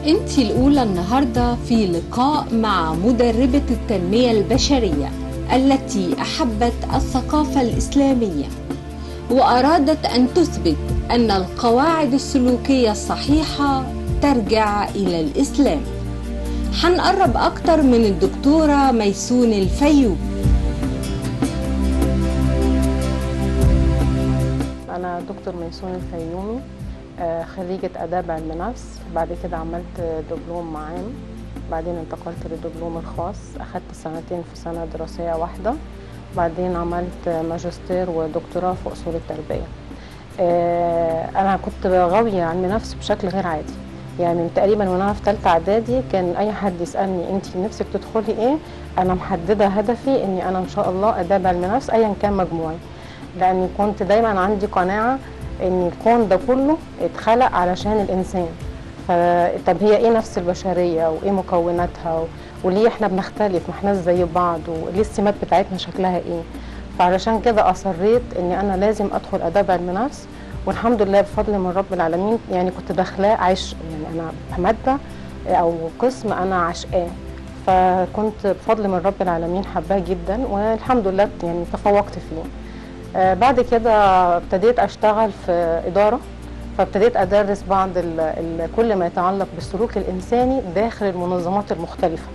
انتي الأولى النهاردة في لقاء مع مدربة التنمية البشرية التي أحبت الثقافة الإسلامية وأرادت أن تثبت أن القواعد السلوكية الصحيحة ترجع إلى الإسلام. هنقرب أكتر من الدكتورة ميسون الفيوم. أنا دكتور ميسون الفيومي، خريجة آداب علم نفس. بعد كده عملت دبلوم عام، بعدين انتقلت للدبلوم الخاص، أخدت سنتين في سنة دراسية واحدة. بعدين عملت ماجستير ودكتوراه في أصول التربية. أنا كنت غاوية علم نفس بشكل غير عادي، يعني من تقريبا وانا في ثالثه اعدادي كان اي حد يسالني انت نفسك تدخلي ايه، انا محدده هدفي اني انا ان شاء الله اداب علم نفس ايا كان مجموعي، لاني كنت دايما عندي قناعه ان الكون ده كله اتخلق علشان الانسان. طب هي ايه نفس البشريه وايه مكوناتها وليه احنا بنختلف، ما احناش زي بعض، وليه السمات بتاعتنا شكلها ايه. فعلشان كده اصريت اني انا لازم ادخل اداب علم نفس، والحمد لله بفضل من رب العالمين. يعني كنت داخلاه عشق، يعني انا ماده او قسم انا عشقاه، فكنت بفضل من رب العالمين حباه جدا، والحمد لله يعني تفوقت فيه. بعد كده ابتديت اشتغل في اداره، فابتديت ادرس بعض كل ما يتعلق بالسلوك الانساني داخل المنظمات المختلفه.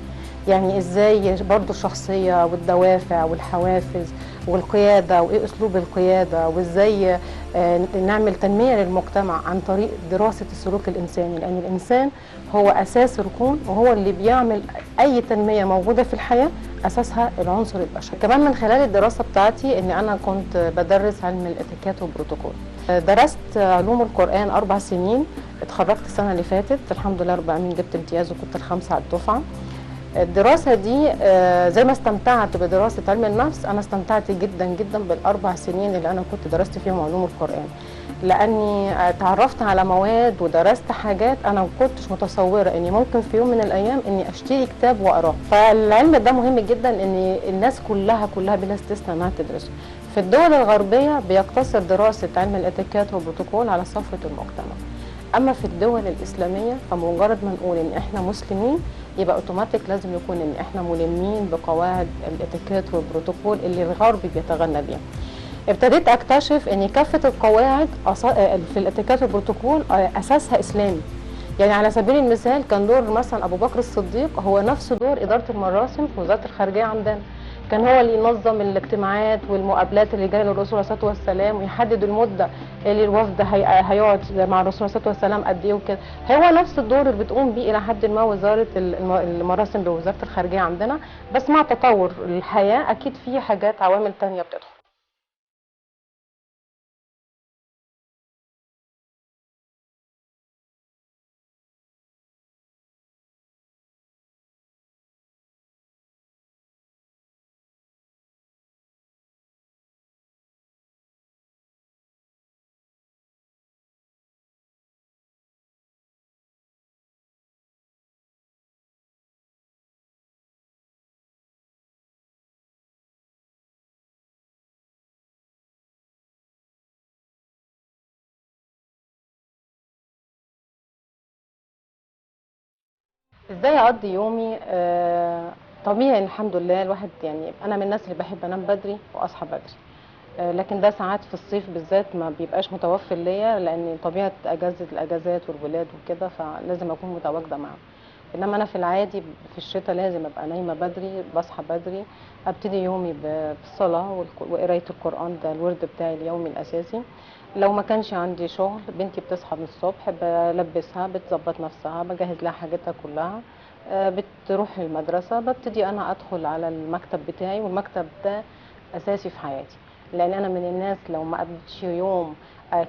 يعني ازاي برضو الشخصيه والدوافع والحوافز والقياده، وايه اسلوب القياده، وازاي نعمل تنميه للمجتمع عن طريق دراسه السلوك الانساني، لان الانسان هو اساس الكون، وهو اللي بيعمل اي تنميه موجوده في الحياه اساسها العنصر البشري. كمان من خلال الدراسه بتاعتي ان انا كنت بدرس علم الاتيكيت والبروتوكول. درست علوم القران 4 سنين، اتخرجت السنه اللي فاتت الحمد لله رب العالمين، جبت امتياز وكنت الخامسه على الدفعه. الدراسة دي زي ما استمتعت بدراسة علم النفس، أنا استمتعت جدا جدا بالأربع سنين اللي أنا كنت درست فيهم علوم القرآن، لأني تعرفت على مواد ودرست حاجات أنا ما كنتش متصورة إني ممكن في يوم من الأيام إني أشتري كتاب وأقراه. فالعلم ده مهم جدا إن الناس كلها بلا استثناء إنها تدرسه. في الدول الغربية بيقتصر دراسة علم الاتيكيت والبروتوكول على صفوة المجتمع. اما في الدول الاسلاميه فمجرد ما نقول ان احنا مسلمين يبقى اوتوماتيك لازم يكون ان احنا ملمين بقواعد الاتيكيت والبروتوكول اللي الغرب بيتغنى بيها. ابتديت اكتشف ان كافه القواعد في الاتيكيت والبروتوكول اساسها اسلامي. يعني على سبيل المثال كان دور مثلا ابو بكر الصديق هو نفس دور اداره المراسم في وزاره الخارجيه عندنا، كان هو اللي ينظم الاجتماعات والمقابلات اللي جايه للرسول عليه الصلاه والسلام، ويحدد المده اللي الوفد هيقعد مع الرسول عليه الصلاه والسلام قد ايه وكده. هو نفس الدور اللي بتقوم بيه الى حد ما وزاره المراسم بوزاره الخارجيه عندنا، بس مع تطور الحياه اكيد في حاجات عوامل ثانيه بتدخل. ازاي اقضي يومي؟ طبيعي الحمد لله. الواحد يعني انا من الناس اللي بحب انام بدري واصحى بدري، لكن ده ساعات في الصيف بالذات ما بيبقاش متوفر ليا، لان طبيعه الاجازات والولاد وكده فلازم اكون متواجده معاهم. انما انا في العادي في الشتاء لازم ابقى نايمه بدري، بصحى بدري، ابتدي يومي بالصلاه وقرايه القران، ده الورد بتاعي اليومي الاساسي. لو ما كانش عندي شغل بنتي بتصحى من الصبح، بلبسها، بتظبط نفسها، بجهز لها حاجتها كلها، بتروح المدرسه، ببتدي انا ادخل على المكتب بتاعي، والمكتب ده اساسي في حياتي، لان انا من الناس لو ما قضيتش يوم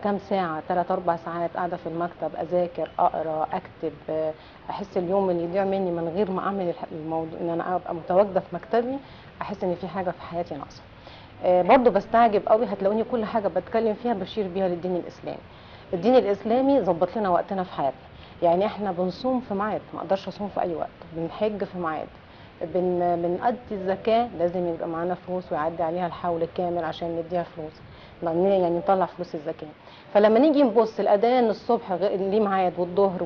كام ساعه 3 4 ساعات قاعده في المكتب اذاكر اقرا اكتب، احس اليوم اللي يضيع مني من غير ما اعمل الموضوع ان انا ابقى متواجده في مكتبي، احس ان في حاجه في حياتي ناقصه. برضو بستعجب قوي هتلاقوني كل حاجه بتكلم فيها بشير بيها للدين الاسلامي. الدين الاسلامي ظبط لنا وقتنا في حياتنا، يعني احنا بنصوم في ميعاد، ما اقدرش اصوم في اي وقت، بنحج في ميعاد، بنأدي الزكاه لازم يبقى معانا فلوس ويعدي عليها الحول كامل عشان نديها فلوس. يعني نطلع فلوس الزكاه. فلما نيجي نبص الاذان الصبح ليه ميعاد، والظهر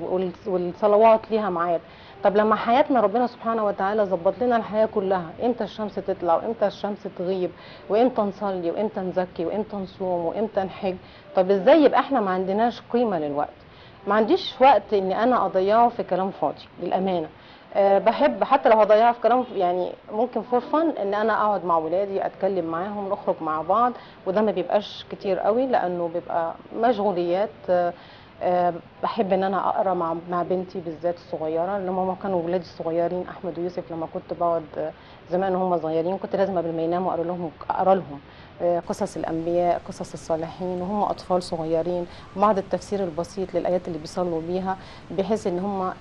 والصلوات ليها ميعاد. طب لما حياتنا ربنا سبحانه وتعالى ظبط لنا الحياه كلها، امتى الشمس تطلع وامتى الشمس تغيب، وامتى نصلي وامتى نزكي وامتى نصوم وامتى نحج، طب ازاي يبقى احنا ما عندناش قيمه للوقت؟ ما عنديش وقت ان انا اضيعه في كلام فاضي للامانه. بحب حتى لو هضيعه في كلام يعني ممكن فور فن ان انا اقعد مع ولادي اتكلم معاهم نخرج مع بعض، وده ما بيبقاش كتير قوي لانه بيبقى مشغوليات. بحب ان انا اقرا مع بنتي بالذات الصغيره، لما هم كانوا ولادي الصغيرين احمد ويوسف، لما كنت بقعد زمان وهم صغيرين كنت لازم قبل ما يناموا اقرا لهم قصص الانبياء، قصص الصالحين وهم اطفال صغيرين، بعض التفسير البسيط للايات اللي بيصلوا بيها، بحيث ان هم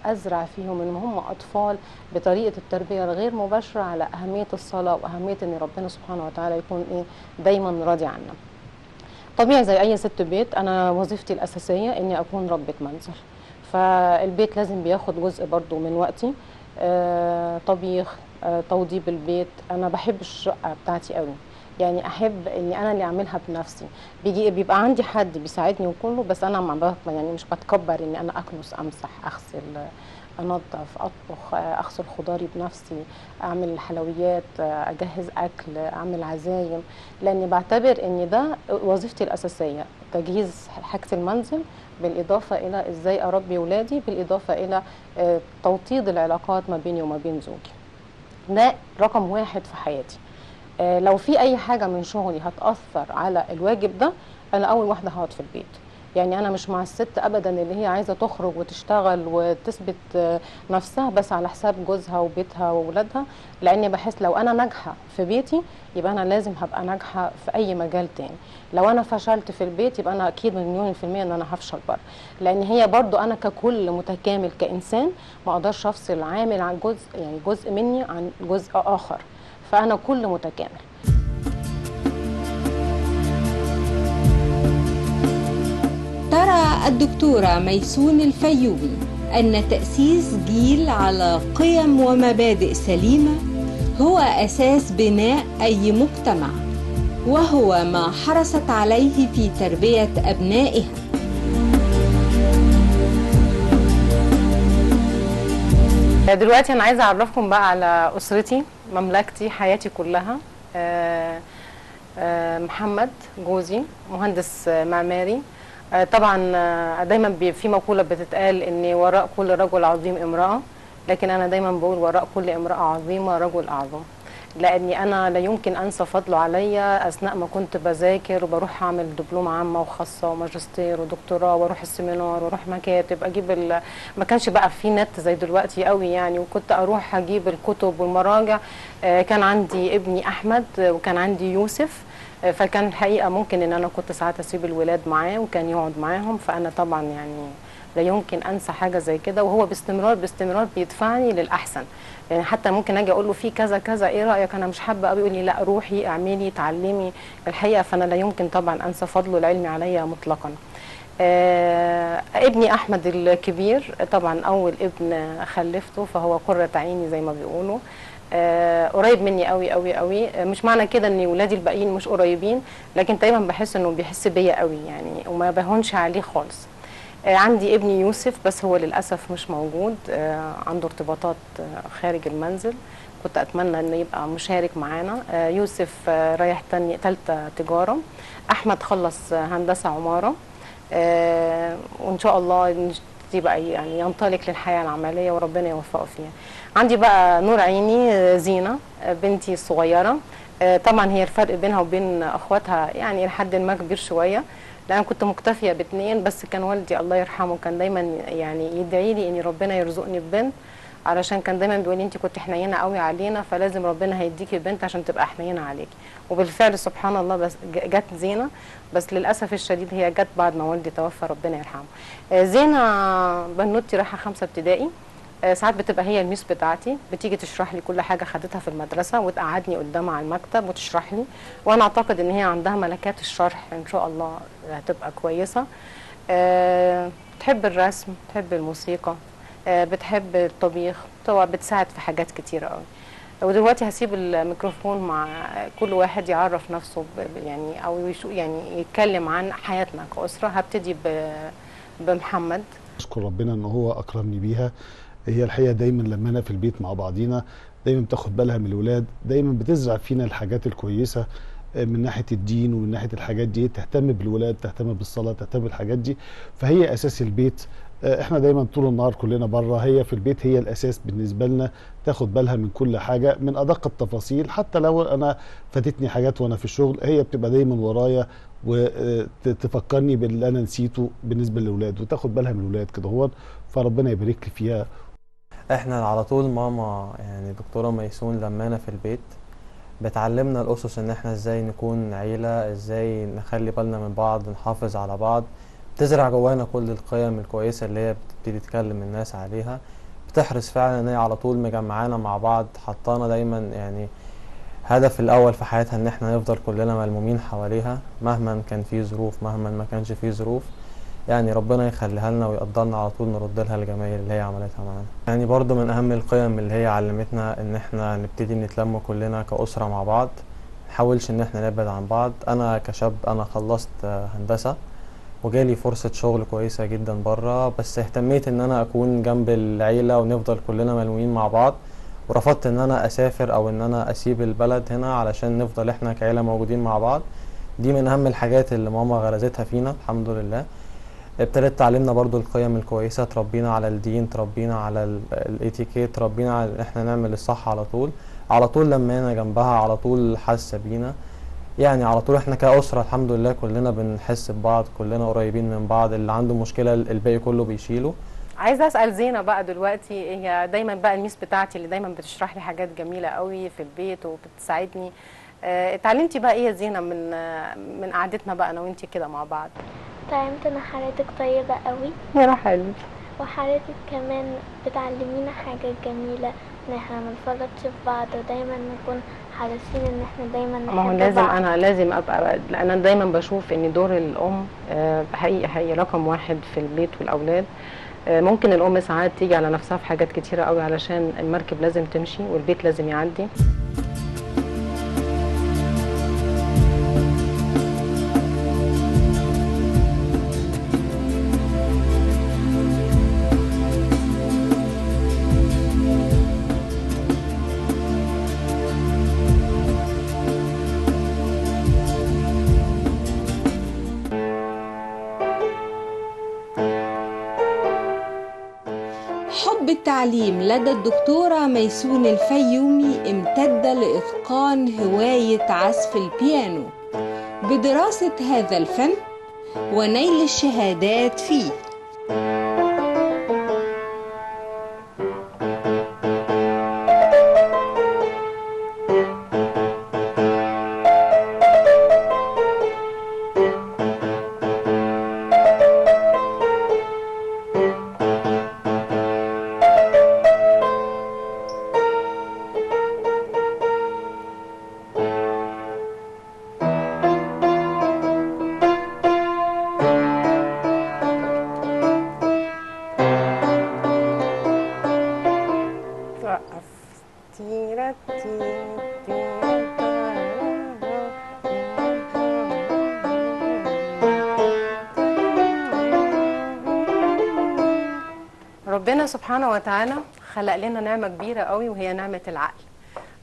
ازرع فيهم ان هم اطفال بطريقه التربيه الغير مباشره على اهميه الصلاه واهميه ان ربنا سبحانه وتعالى يكون دايما راضي عنا. طبيعي زي اي ست بيت، انا وظيفتي الاساسيه اني اكون ربة منزل، فالبيت لازم بياخد جزء برضو من وقتي. طبيخ، توضيب البيت. انا بحب الشقه بتاعتي قوي، يعني احب اني انا اللي اعملها بنفسي. بيبقى عندي حد بيساعدني وكله، بس انا يعني مش بتكبر اني انا اكنس، امسح، اغسل، انظف، اطبخ، اغسل خضاري بنفسي، اعمل حلويات، اجهز اكل، اعمل عزايم، لاني بعتبر ان ده وظيفتي الاساسيه، تجهيز حاجه المنزل، بالاضافه الى ازاي اربي ولادي، بالاضافه الى توطيد العلاقات ما بيني وما بين زوجي. ده رقم واحد في حياتي. لو في اي حاجه من شغلي هتاثر على الواجب ده، انا اول واحده هقعد في البيت. يعني انا مش مع الست ابدا اللي هي عايزه تخرج وتشتغل وتثبت نفسها بس على حساب جوزها وبيتها واولادها، لاني بحس لو انا ناجحه في بيتي يبقى انا لازم هبقى ناجحه في اي مجال تاني. لو انا فشلت في البيت يبقى انا اكيد مليون في المية ان انا هفشل بره، لان هي برضو انا ككل متكامل كانسان، ما اقدرش افصل عامل عن جزء، يعني جزء مني عن جزء اخر، فانا كل متكامل. ترى الدكتورة ميسون الفيومي أن تأسيس جيل على قيم ومبادئ سليمة هو أساس بناء أي مجتمع، وهو ما حرصت عليه في تربية أبنائها. دلوقتي أنا عايزة أعرفكم بقى على أسرتي، مملكتي، حياتي كلها. محمد جوزي مهندس معماري. طبعا دايما في مقولة بتتقال ان وراء كل رجل عظيم امرأة، لكن انا دايما بقول وراء كل امرأة عظيمة رجل اعظم، لاني انا لا يمكن انسى فضله عليا اثناء ما كنت بذاكر وبروح اعمل دبلوم عامة وخاصة وماجستير ودكتوراه، واروح السيمينار واروح مكاتب اجيب ما كانش بقى في نت زي دلوقتي قوي يعني، وكنت اروح اجيب الكتب والمراجع. كان عندي ابني احمد وكان عندي يوسف، فكان الحقيقه ممكن ان انا كنت ساعات اسيب الولاد معاه وكان يقعد معاهم، فانا طبعا يعني لا يمكن انسى حاجه زي كده، وهو باستمرار بيدفعني للاحسن. يعني حتى ممكن اجي اقول له في كذا كذا ايه رايك، انا مش حابه قوي، يقول لي لا روحي اعملي اتعلمي. الحقيقه فانا لا يمكن طبعا انسى فضله العلمي عليا مطلقا. ابني احمد الكبير طبعا اول ابن خلفته، فهو قرة عيني زي ما بيقولوا. قريب مني قوي قوي قوي. مش معنى كده ان ولادي الباقيين مش قريبين، لكن دايما بحس انه بيحس بيا قوي يعني، وما بهونش عليه خالص. عندي ابني يوسف بس هو للاسف مش موجود، عنده ارتباطات خارج المنزل، كنت اتمنى انه يبقى مشارك معانا. يوسف رايح تالتة تجارة. احمد خلص هندسة عمارة، وان شاء الله يبقى يعني ينطلق للحياه العمليه وربنا يوفقه فيها. عندي بقى نور عيني زينه بنتي الصغيره. طبعا هي الفرق بينها وبين اخواتها يعني لحد ما كبير شويه، لان انا كنت مكتفيه باتنين بس، كان والدي الله يرحمه كان دايما يعني يدعي لي ان ربنا يرزقني ببنت، علشان كان دايما بيقول لي انت كنت حنينه قوي علينا، فلازم ربنا هيديكي بنت عشان تبقى حنينه عليكي. وبالفعل سبحان الله بس جت زينه، بس للاسف الشديد هي جت بعد ما والدي توفى ربنا يرحمه. زينه بنوتي رايحه 5 ابتدائي. ساعات بتبقى هي الميس بتاعتي، بتيجي تشرح لي كل حاجه خدتها في المدرسه وتقعدني قدامها على المكتب وتشرح لي، وانا اعتقد ان هي عندها ملكات الشرح ان شاء الله هتبقى كويسه. بتحب الرسم، بتحب الموسيقى، بتحب الطبيخ، طبعا بتساعد في حاجات كتيره قوي. ودلوقتي هسيب الميكروفون مع كل واحد يعرف نفسه يعني او يعني يتكلم عن حياتنا كأسرة. هبتدي بمحمد. اشكر ربنا ان هو اكرمني بيها. هي الحقيقه دايما لما انا في البيت مع بعضينا دايما بتاخد بالها من الولاد، دايما بتزرع فينا الحاجات الكويسه من ناحيه الدين ومن ناحيه الحاجات دي، تهتم بالولاد، تهتم بالصلاه، تهتم بالحاجات دي. فهي اساس البيت. احنا دايما طول النهار كلنا بره، هي في البيت هي الاساس بالنسبه لنا، تاخد بالها من كل حاجه من ادق التفاصيل. حتى لو انا فاتتني حاجات وانا في الشغل هي بتبقى دايما ورايا وتفكرني باللي انا نسيته بالنسبه للاولاد، وتاخد بالها من الاولاد كده هو. فربنا يبارك لي فيها. احنا على طول ماما يعني دكتورة ميسون لمانا في البيت بتعلمنا الأسس ان احنا ازاي نكون عيلة، ازاي نخلي بالنا من بعض، نحافظ على بعض. بتزرع جوانا كل القيم الكويسة اللي هي بتبتدي تكلم الناس عليها. بتحرص فعلا ان هي على طول مجمعانا مع بعض، حطانا دايما يعني هدف الأول في حياتها ان احنا نفضل كلنا ملمومين حواليها مهما كان في ظروف، مهما ما كانش في ظروف. يعني ربنا يخليها لنا ويقدرنا على طول نرد لها الجمايل اللي هي عملتها معانا. يعني برضو من اهم القيم اللي هي علمتنا ان احنا نبتدي نتلم كلنا كأسرة مع بعض، نحاولش ان احنا نبعد عن بعض. انا كشاب انا خلصت هندسة وجالي فرصة شغل كويسة جدا بره، بس اهتميت ان انا اكون جنب العيلة ونفضل كلنا ملمومين مع بعض، ورفضت ان انا اسافر او ان انا اسيب البلد هنا علشان نفضل احنا كعيلة موجودين مع بعض. دي من اهم الحاجات اللي ماما غرزتها فينا الحمد لله. ابتدت تعلمنا برضو القيم الكويسة، تربينا على الدين، تربينا على الاتيكيت، تربينا على ان احنا نعمل الصح على طول. على طول لما انا جنبها على طول حاسة بينا. يعني على طول احنا كأسرة الحمد لله كلنا بنحس ببعض، كلنا قريبين من بعض، اللي عنده مشكلة الباقي كله بيشيله. عايزه اسال زينه بقى دلوقتي، هي دايما بقى الميس بتاعتي اللي دايما بتشرح لي حاجات جميله قوي في البيت وبتساعدني. اتعلمتي بقى ايه يا زينه من قعدتنا بقى انا وانتي كده مع بعض؟ اتعلمت ان حالتك طيبة قوي، يا رحل. وحالتك كمان بتعلمينا حاجات جميلة، ان احنا منفرطش في بعض ودايما نكون حريصين ان احنا دايما نحب ما هو لازم بعض. انا لازم ابقى، لان انا دايما بشوف ان دور الام حقيقي هي رقم واحد في البيت والاولاد. ممكن الام ساعات تيجي على نفسها في حاجات كتيره قوي علشان المركب لازم تمشي والبيت لازم يعدي. حب التعليم لدى الدكتورة ميسون الفيومي امتد لإتقان هواية عزف البيانو بدراسة هذا الفن ونيل الشهادات فيه. ربنا سبحانه وتعالى خلق لنا نعمة كبيرة قوي وهي نعمة العقل.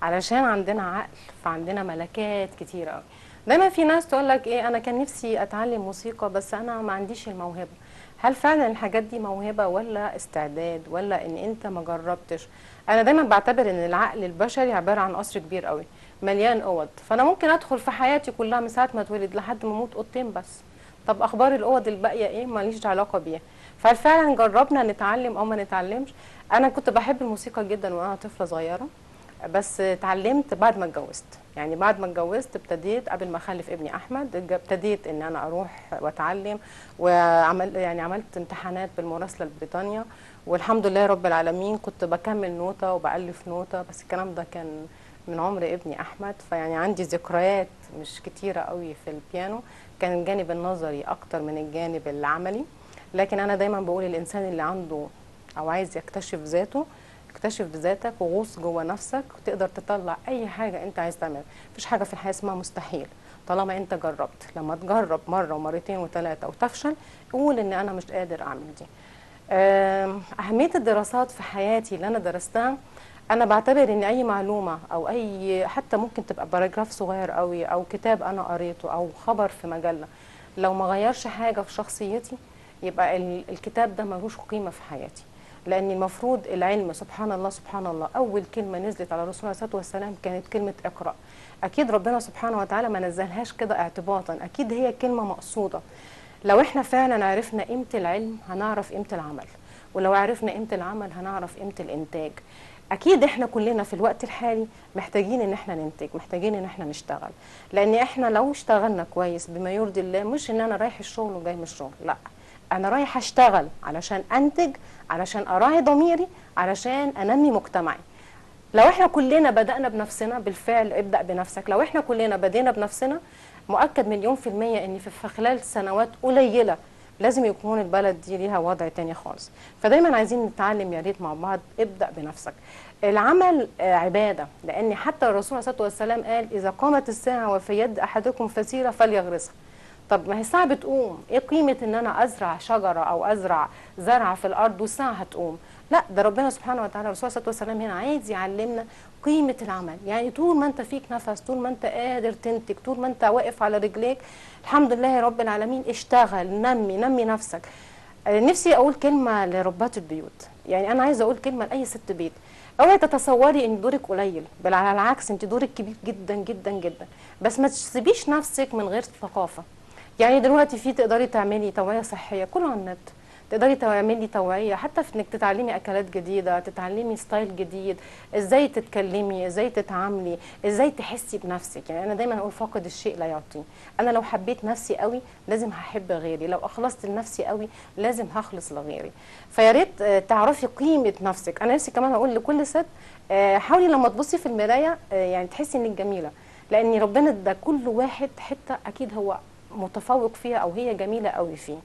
علشان عندنا عقل فعندنا ملكات كتيرة قوي. دايما في ناس تقول لك ايه، انا كان نفسي اتعلم موسيقى بس انا ما عنديش الموهبة. هل فعلا الحاجات دي موهبة ولا استعداد ولا ان انت ما جربتش؟ انا دايما بعتبر ان العقل البشري عبارة عن قصر كبير قوي مليان اوض، فانا ممكن ادخل في حياتي كلها من ساعة ما اتولد لحد ما اموت اوضتين بس. طب اخبار الاوض الباقية ايه؟ ماليش علاقة بيها. ففعلا جربنا نتعلم او ما نتعلمش. انا كنت بحب الموسيقى جدا وانا طفلة صغيرة، بس اتعلمت بعد ما اتجوزت. يعني بعد ما اتجوزت ابتديت قبل ما اخلف ابني احمد، ابتديت ان انا اروح واتعلم، عملت امتحانات بالمراسله لبريطانيا، والحمد لله رب العالمين كنت بكمل نوته وبالف نوته. بس الكلام ده كان من عمر ابني احمد، فيعني عندي ذكريات مش كتيره قوي في البيانو. كان الجانب النظري اكتر من الجانب العملي. لكن انا دايما بقول الانسان اللي عنده او عايز يكتشف ذاته اكتشف ذاتك وغوص جوه نفسك وتقدر تطلع اي حاجه انت عايز تعملها. مفيش حاجه في الحياه اسمها مستحيل طالما انت جربت. لما تجرب مره ومرتين وثلاثه وتفشل قول ان انا مش قادر اعمل دي. اهميه الدراسات في حياتي اللي انا درستها، انا بعتبر ان اي معلومه او اي حتى ممكن تبقى باراجراف صغير قوي او كتاب انا قريته او خبر في مجله، لو ما غيرش حاجه في شخصيتي يبقى الكتاب ده ملوش قيمه في حياتي. لان المفروض العلم سبحان الله سبحان الله اول كلمه نزلت على الرسول عليه الصلاه والسلام كانت كلمه اقرا. اكيد ربنا سبحانه وتعالى ما نزلهاش كده اعتباطا، اكيد هي كلمه مقصوده. لو احنا فعلا عرفنا قيمه العلم هنعرف قيمه العمل، ولو عرفنا قيمه العمل هنعرف قيمه الانتاج. اكيد احنا كلنا في الوقت الحالي محتاجين ان احنا ننتج، محتاجين ان احنا نشتغل. لان احنا لو اشتغلنا كويس بما يرضي الله، مش ان انا رايح الشغل وجاي من الشغل، لا، انا رايح اشتغل علشان انتج، علشان اراعي ضميري، علشان انمي مجتمعي. لو احنا كلنا بدأنا بنفسنا، بالفعل ابدأ بنفسك، لو احنا كلنا بدينا بنفسنا مؤكد 100% ان في خلال سنوات قليلة لازم يكون البلد دي ليها وضع تاني خالص. فدايما عايزين نتعلم يا ريت مع بعض، ابدأ بنفسك. العمل عبادة، لأن حتى الرسول عليه الصلاة والسلام قال إذا قامت الساعة وفي يد أحدكم فسيلة فليغرسها. طب ما هي الساعة بتقوم، إيه قيمة إن أنا أزرع شجرة أو أزرع زرعة في الأرض والساعة هتقوم؟ لا، ده ربنا سبحانه وتعالى الرسول صلى الله عليه وسلم هنا عايز يعلمنا قيمة العمل. يعني طول ما أنت فيك نفس، طول ما أنت قادر تنتج، طول ما أنت واقف على رجليك، الحمد لله يا رب العالمين، اشتغل، نمي نفسك. نفسي أقول كلمة لربات البيوت، يعني أنا عايزة أقول كلمة لأي ست بيت. اوعي تتصوري ان دورك قليل، بل على العكس انت دورك كبير جدا جدا جدا، بس ما تسيبيش نفسك من غير ثقافه. يعني دلوقتي في تقدري تعملي توعيه صحيه كله على النت، تقدري تعملي توعيه حتى في انك تتعلمي اكلات جديده، تتعلمي ستايل جديد، ازاي تتكلمي، ازاي تتعاملي، ازاي تحسي بنفسك. يعني انا دايما اقول فاقد الشيء لا يعطيه. انا لو حبيت نفسي قوي لازم هحب غيري، لو اخلصت لنفسي قوي لازم هخلص لغيري. فيا ريت تعرفي قيمه نفسك. انا نفسي كمان اقول لكل ست حاولي لما تبصي في المرايه يعني تحسي انك جميله، لان ربنا ادى كل واحد حته اكيد هو متفوق فيها او هي جميله قوي فيه.